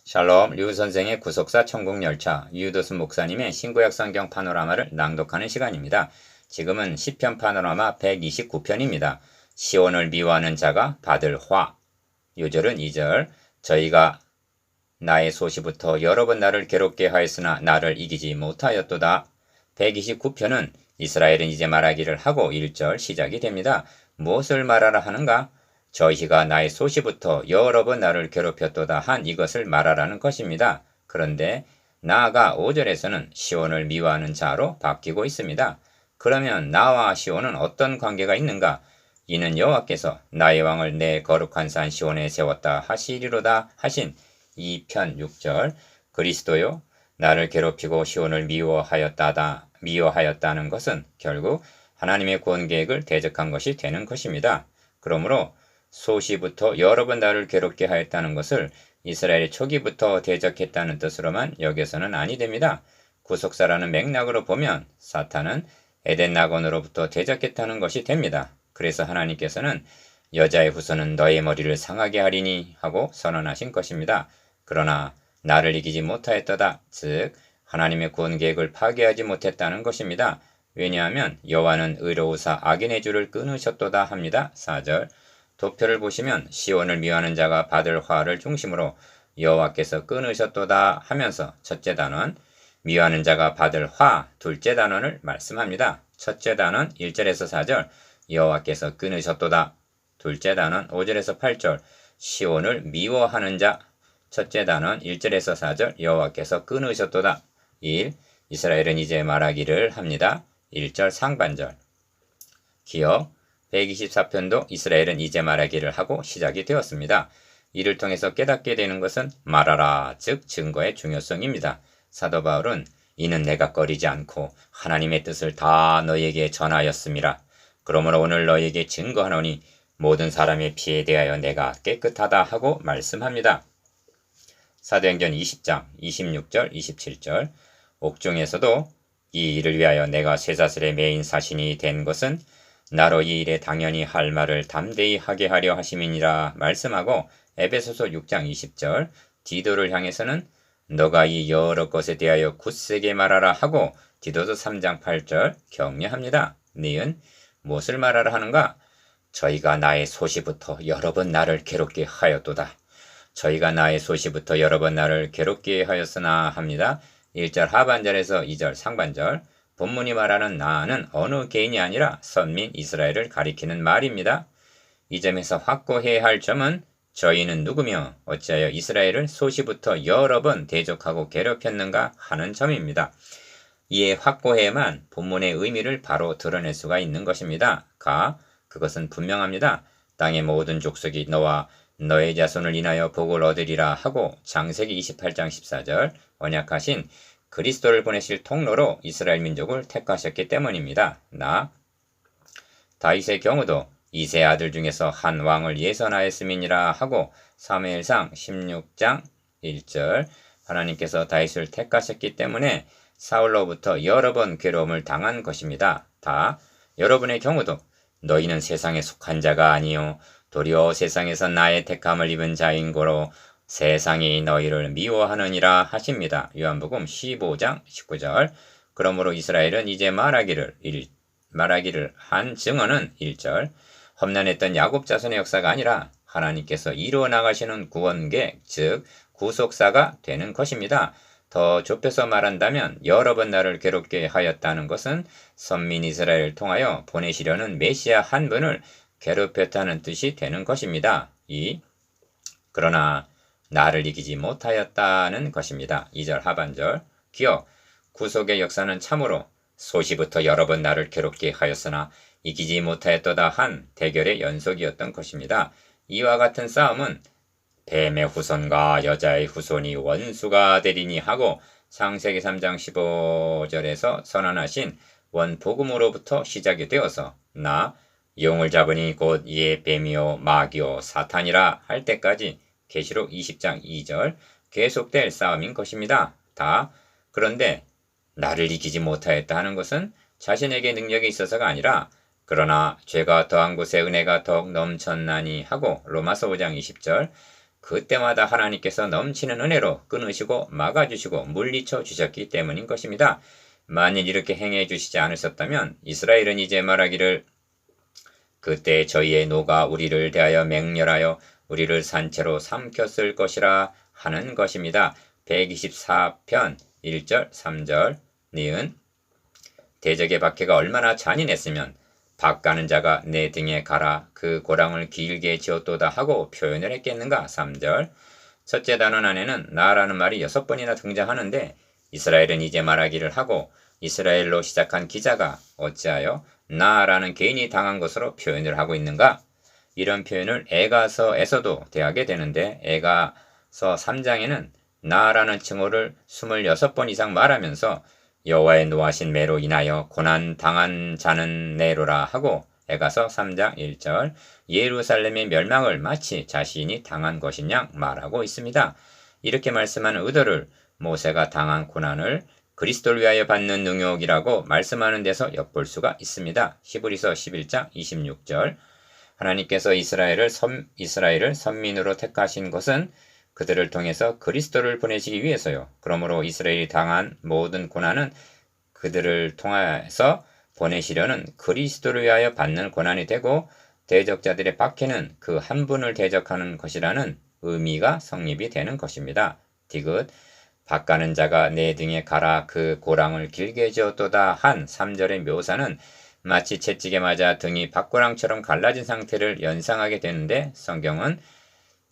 샬롬, 류 선생의 구속사 천국열차, 유도순 목사님의 신구약 성경 파노라마를 낭독하는 시간입니다. 지금은 시편 파노라마 129편입니다. 시온을 미워하는 자가 받을 화. 요절은 2절. 저희가 나의 소시부터 여러 번 나를 괴롭게 하였으나 나를 이기지 못하였도다. 129편은 이스라엘은 이제 말하기를 하고 1절 시작이 됩니다. 무엇을 말하라 하는가? 저희가 나의 소시부터 여러 번 나를 괴롭혔도다 한 이것을 말하라는 것입니다. 그런데 나아가 5절에서는 시온을 미워하는 자로 바뀌고 있습니다. 그러면 나와 시온은 어떤 관계가 있는가? 이는 여호와께서 나의 왕을 내 거룩한 산 시온에 세웠다 하시리로다 하신 2편 6절. 그리스도요, 나를 괴롭히고 시온을 미워하였다는 것은 결국 하나님의 구원 계획을 대적한 것이 되는 것입니다. 그러므로 소시부터 여러 번 나를 괴롭게 하였다는 것을 이스라엘이 초기부터 대적했다는 뜻으로만 여겨서는 아니 됩니다. 구속사라는 맥락으로 보면 사탄은 에덴 낙원으로부터 대적했다는 것이 됩니다. 그래서 하나님께서는 여자의 후손은 너의 머리를 상하게 하리니 하고 선언하신 것입니다. 그러나 나를 이기지 못하였도다. 즉 하나님의 구원 계획을 파괴하지 못했다는 것입니다. 왜냐하면 여호와는 의로우사 악인의 줄을 끊으셨도다 합니다. 4절. 도표를 보시면 시온을 미워하는 자가 받을 화를 중심으로 여호와께서 끊으셨도다 하면서 첫째 단원, 미워하는 자가 받을 화, 둘째 단원을 말씀합니다. 첫째 단원 1절에서 4절, 여호와께서 끊으셨도다. 둘째 단원 5절에서 8절, 시온을 미워하는 자. 첫째 단원 1절에서 4절, 여호와께서 끊으셨도다. 1. 이스라엘은 이제 말하기를 합니다. 1절 상반절. 기억 124편도 이스라엘은 이제 말하기를 하고 시작이 되었습니다. 이를 통해서 깨닫게 되는 것은 말하라, 즉 증거의 중요성입니다. 사도 바울은 이는 내가 꺼리지 않고 하나님의 뜻을 다 너희에게 전하였음이라. 그러므로 오늘 너희에게 증거하노니 모든 사람의 피에 대하여 내가 깨끗하다 하고 말씀합니다. 사도행전 20장 26절 27절. 옥중에서도 이 일을 위하여 내가 쇠사슬에 매인 사신이 된 것은 나로 이 일에 당연히 할 말을 담대히 하게 하려 하심이니라 말씀하고, 에베소서 6장 20절 디도를 향해서는 너가 이 여러 것에 대하여 굳세게 말하라 하고 디도서 3장 8절 격려합니다. 니은 무엇을 말하라 하는가? 저희가 나의 소시부터 여러 번 나를 괴롭게 하였도다. 저희가 나의 소시부터 여러 번 나를 괴롭게 하였으나 합니다. 1절 하반절에서 2절 상반절. 본문이 말하는 나는 어느 개인이 아니라 선민 이스라엘을 가리키는 말입니다. 이 점에서 확고해야 할 점은 저희는 누구며 어찌하여 이스라엘을 소시부터 여러 번 대적하고 괴롭혔는가 하는 점입니다. 이에 확고해야만 본문의 의미를 바로 드러낼 수가 있는 것입니다. 그것은 분명합니다. 땅의 모든 족속이 너와 너의 자손을 인하여 복을 얻으리라 하고 창세기 28장 14절 언약하신 그리스도를 보내실 통로로 이스라엘 민족을 택하셨기 때문입니다. 다윗의 경우도 이세 아들 중에서 한 왕을 예선하였음이니라 하고 사무엘상 16장 1절 하나님께서 다윗을 택하셨기 때문에 사울로부터 여러 번 괴로움을 당한 것입니다. 여러분의 경우도 너희는 세상에 속한 자가 아니요 도리어 세상에서 나의 택함을 입은 자인 고로 세상이 너희를 미워하느니라 하십니다. 요한복음 15장 19절. 그러므로 이스라엘은 이제 말하기를 한 증언은 1절 험난했던 야곱 자손의 역사가 아니라 하나님께서 이루어 나가시는 구원계, 즉 구속사가 되는 것입니다. 더 좁혀서 말한다면 여러 번 나를 괴롭게 하였다는 것은 선민 이스라엘을 통하여 보내시려는 메시아 한 분을 괴롭혔다는 뜻이 되는 것입니다. 그러나 나를 이기지 못하였다는 것입니다. 2절 하반절. 기억, 구속의 역사는 참으로 소시부터 여러 번 나를 괴롭게 하였으나 이기지 못하였도다 한 대결의 연속이었던 것입니다. 이와 같은 싸움은 뱀의 후손과 여자의 후손이 원수가 되리니 하고 창세기 3장 15절에서 선언하신 원복음으로부터 시작이 되어서 용을 잡으니 곧 이에 뱀이요 마귀요 사탄이라 할 때까지 계시록 20장 2절 계속될 싸움인 것입니다. 그런데 나를 이기지 못하였다 하는 것은 자신에게 능력이 있어서가 아니라 그러나 죄가 더한 곳에 은혜가 더욱 넘쳤나니 하고 로마서 5장 20절 그때마다 하나님께서 넘치는 은혜로 끊으시고 막아주시고 물리쳐 주셨기 때문인 것입니다. 만일 이렇게 행해 주시지 않으셨다면 이스라엘은 이제 말하기를 그때 저희의 노가 우리를 대하여 맹렬하여 우리를 산채로 삼켰을 것이라 하는 것입니다. 124편 1절 3절 니은 대적의 박해가 얼마나 잔인했으면 박 가는 자가 내 등에 가라 그 고랑을 길게 지었도다 하고 표현을 했겠는가. 3절 첫째 단원 안에는 나라는 말이 6번이나 등장하는데 이스라엘은 이제 말하기를 하고 이스라엘로 시작한 기자가 어찌하여 나라는 개인이 당한 것으로 표현을 하고 있는가. 이런 표현을 에가서에서도 대하게 되는데 에가서 3장에는 나라는 칭호를 26번 이상 말하면서 여호와의 노하신 매로 인하여 고난 당한 자는 네로라 하고 에가서 3장 1절 예루살렘의 멸망을 마치 자신이 당한 것인 양 말하고 있습니다. 이렇게 말씀하는 의도를 모세가 당한 고난을 그리스도를 위하여 받는 능욕이라고 말씀하는 데서 엿볼 수가 있습니다. 히브리서 11장 26절 하나님께서 이스라엘을 선민으로 택하신 것은 그들을 통해서 그리스도를 보내시기 위해서요. 그러므로 이스라엘이 당한 모든 고난은 그들을 통해서 보내시려는 그리스도를 위하여 받는 고난이 되고 대적자들의 박해는 그 한 분을 대적하는 것이라는 의미가 성립이 되는 것입니다. 디귿 박가는 자가 내 등에 가라 그 고랑을 길게 지었도다 한 3절의 묘사는 마치 채찍에 맞아 등이 박고랑처럼 갈라진 상태를 연상하게 되는데 성경은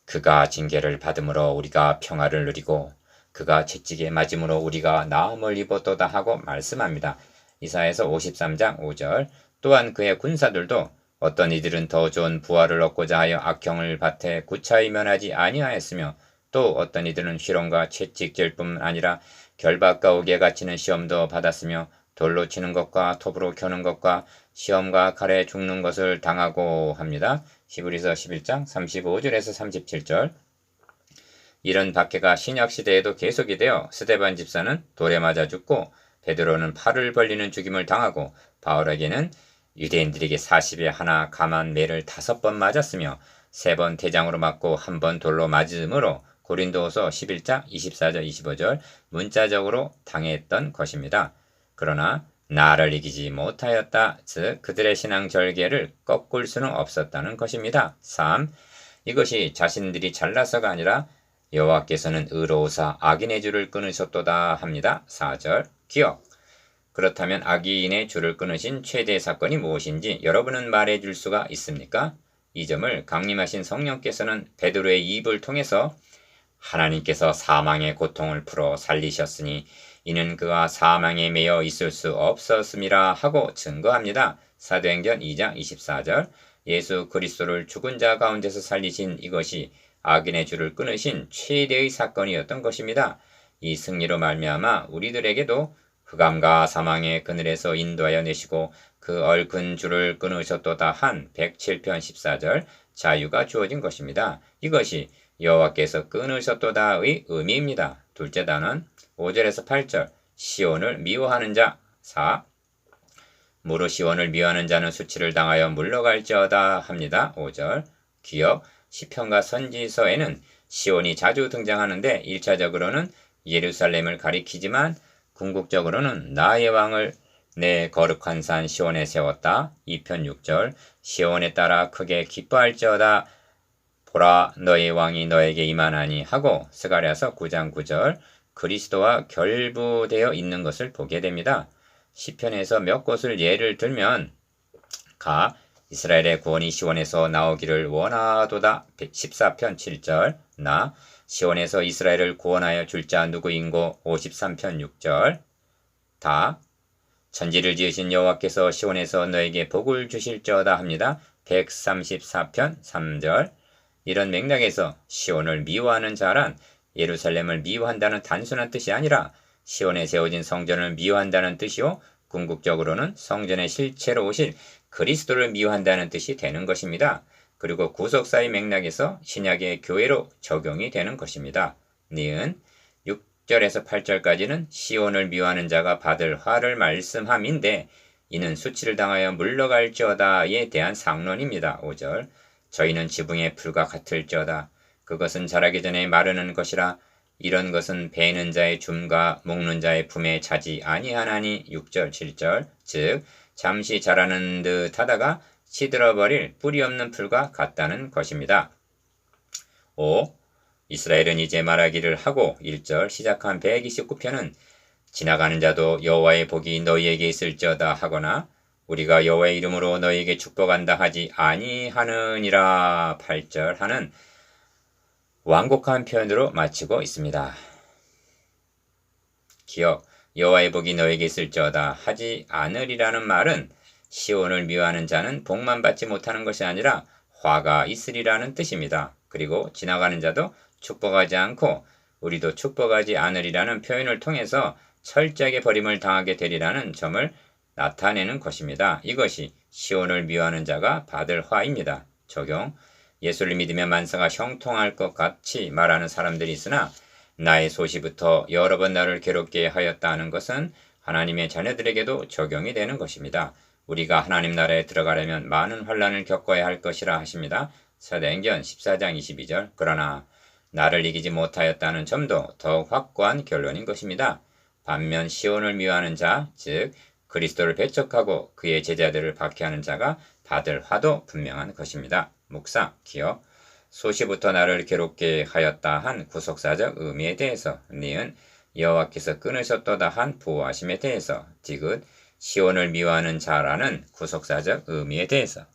그가 징계를 받음으로 우리가 평화를 누리고 그가 채찍에 맞음으로 우리가 나음을 입었도다 하고 말씀합니다. 이사야서 53장 5절 또한 그의 군사들도 어떤 이들은 더 좋은 부활을 얻고자 하여 악형을 밭에 구차히 면하지 아니하였으며 또 어떤 이들은 희롱과 채찍질 뿐 아니라 결박과 옥에 갇히는 시험도 받았으며 돌로 치는 것과 톱으로 겨누는 것과 시험과 칼에 죽는 것을 당하고 합니다. 히브리서 11장 35절에서 37절 이런 박해가 신약시대에도 계속이 되어 스데반 집사는 돌에 맞아 죽고 베드로는 팔을 벌리는 죽임을 당하고 바울에게는 유대인들에게 40에 하나 감한 매를 5번 맞았으며 3번 대장으로 맞고 1번 돌로 맞음으로 고린도후서 11장 24절 25절 문자적으로 당했던 것입니다. 그러나 나를 이기지 못하였다. 즉 그들의 신앙 절개를 꺾을 수는 없었다는 것입니다. 3. 이것이 자신들이 잘나서가 아니라 여호와께서는 의로우사 악인의 줄을 끊으셨도다 합니다. 4절 기억 그렇다면 악인의 줄을 끊으신 최대 사건이 무엇인지 여러분은 말해줄 수가 있습니까? 이 점을 강림하신 성령께서는 베드로의 입을 통해서 하나님께서 사망의 고통을 풀어 살리셨으니 이는 그가 사망에 매여 있을 수 없었음이라 하고 증거합니다. 사도행전 2장 24절 예수 그리스도를 죽은 자 가운데서 살리신 이것이 악인의 줄을 끊으신 최대의 사건이었던 것입니다. 이 승리로 말미암아 우리들에게도 흑암과 사망의 그늘에서 인도하여 내시고 그 얽은 줄을 끊으셨도다 한 107편 14절 자유가 주어진 것입니다. 이것이 여호와께서 끊으셨도다의 의미입니다. 둘째 단원 5절에서 8절 시온을 미워하는 자 4. 무릇 시온을 미워하는 자는 수치를 당하여 물러갈지어다 합니다. 5절 기억 시편과 선지서에는 시온이 자주 등장하는데 1차적으로는 예루살렘을 가리키지만 궁극적으로는 나의 왕을 내 거룩한 산 시온에 세웠다. 2편 6절 시온에 따라 크게 기뻐할지어다 보라 너의 왕이 너에게 임하나니 하고 스가랴서 9장 9절 그리스도와 결부되어 있는 것을 보게 됩니다. 시편에서 몇 곳을 예를 들면 가 이스라엘의 구원이 시온에서 나오기를 원하도다 14편 7절 나 시온에서 이스라엘을 구원하여 줄 자 누구인고 53편 6절 다 천지를 지으신 여호와께서 시온에서 너에게 복을 주실지어다 합니다. 134편 3절 이런 맥락에서 시온을 미워하는 자란 예루살렘을 미워한다는 단순한 뜻이 아니라 시온에 세워진 성전을 미워한다는 뜻이요 궁극적으로는 성전의 실체로 오실 그리스도를 미워한다는 뜻이 되는 것입니다. 그리고 구속사의 맥락에서 신약의 교회로 적용이 되는 것입니다. 니은 6절에서 8절까지는 시온을 미워하는 자가 받을 화를 말씀함인데 이는 수치를 당하여 물러갈지어다에 대한 상론입니다. 5절 저희는 지붕의 풀과 같을지어다 그것은 자라기 전에 마르는 것이라. 이런 것은 베는 자의 줌과 묶는 자의 품에 차지 아니하나니. 6절 7절 즉 잠시 자라는 듯 하다가 시들어버릴 뿌리 없는 풀과 같다는 것입니다. 5. 이스라엘은 이제 말하기를 하고 1절 시작한 129편은 지나가는 자도 여호와의 복이 너희에게 있을지어다 하거나 우리가 여호와의 이름으로 너희에게 축복한다 하지 아니하느니라. 8절 하는 완곡한 표현으로 마치고 있습니다. 기억, 여호와의 복이 너희에게 있을지어다 하지 않으리라는 말은 시온을 미워하는 자는 복만 받지 못하는 것이 아니라 화가 있으리라는 뜻입니다. 그리고 지나가는 자도 축복하지 않고 우리도 축복하지 않으리라는 표현을 통해서 철저하게 버림을 당하게 되리라는 점을 나타내는 것입니다. 이것이 시온을 미워하는 자가 받을 화입니다. 적용, 예수를 믿으면 만사가 형통할 것 같이 말하는 사람들이 있으나 나의 소시부터 여러 번 나를 괴롭게 하였다 하는 것은 하나님의 자녀들에게도 적용이 되는 것입니다. 우리가 하나님 나라에 들어가려면 많은 환난을 겪어야 할 것이라 하십니다. 사도행전 14장 22절 그러나 나를 이기지 못하였다는 점도 더욱 확고한 결론인 것입니다. 반면 시온을 미워하는 자, 즉 그리스도를 배척하고 그의 제자들을 박해하는 자가 받을 화도 분명한 것입니다. 묵상, 기억, 소시부터 나를 괴롭게 하였다 한 구속사적 의미에 대해서, 니은 여호와께서 끊으셨도다 한 보호하심에 대해서, 디귿 시온을 미워하는 자라는 구속사적 의미에 대해서